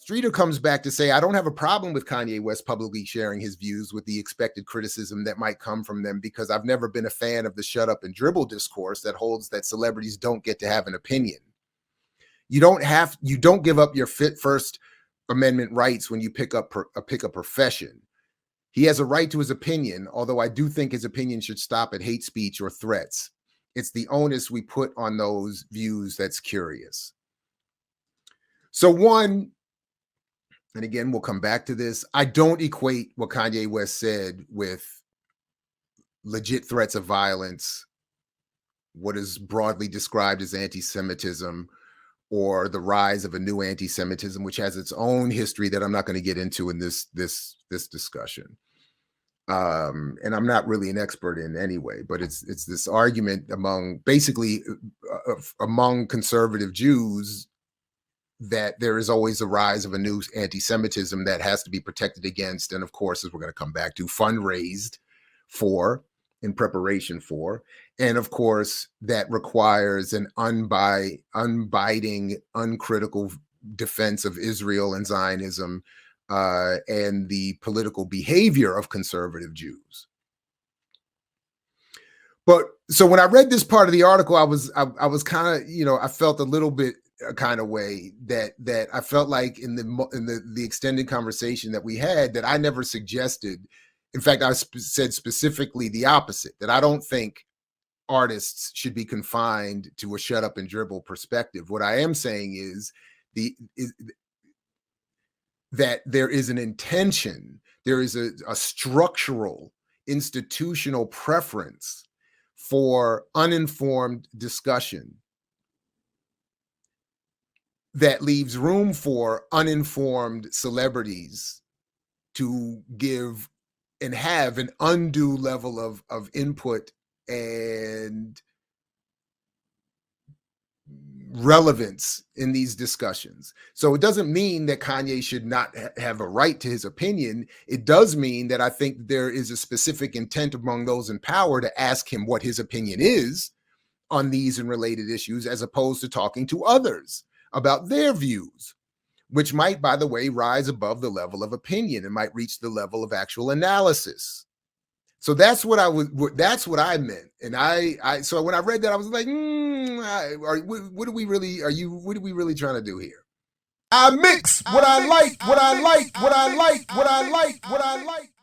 Streeter comes back to say, I don't have a problem with Kanye West publicly sharing his views with the expected criticism that might come from them, because I've never been a fan of the shut up and dribble discourse that holds that celebrities don't get to have an opinion. You don't give up your First Amendment rights when you pick up a profession. He has a right to his opinion, although I do think his opinion should stop at hate speech or threats. It's the onus we put on those views that's curious. So one, and again, we'll come back to this, I don't equate what Kanye West said with legit threats of violence, what is broadly described as anti-Semitism, or the rise of a new anti-Semitism, which has its own history that I'm not going to get into in this discussion. And I'm not really an expert in anyway, but it's this argument among among conservative Jews that there is always a rise of a new anti-Semitism that has to be protected against, and of course, as we're going to come back to, fundraised for, in preparation for, and of course, that requires an unbiting, uncritical defense of Israel and Zionism, and the political behavior of conservative Jews. But so when I read this part of the article, I was kind of, I felt a little bit a kind of way that I felt like in the extended conversation that we had, that I never suggested. In fact, I said specifically the opposite, that I don't think artists should be confined to a shut up and dribble perspective. What I am saying is that there is an intention, there is a structural, institutional preference for uninformed discussion that leaves room for uninformed celebrities to give and have an undue level of input and relevance in these discussions. So it doesn't mean that Kanye should not have a right to his opinion. It does mean that I think there is a specific intent among those in power to ask him what his opinion is on these and related issues, as opposed to talking to others about their views, which might, by the way, rise above the level of opinion and might reach the level of actual analysis. So that's what I meant. And so when I read that, I was like, what are we really trying to do here? I mix what I like, what I like, what I like, what I like, what I like.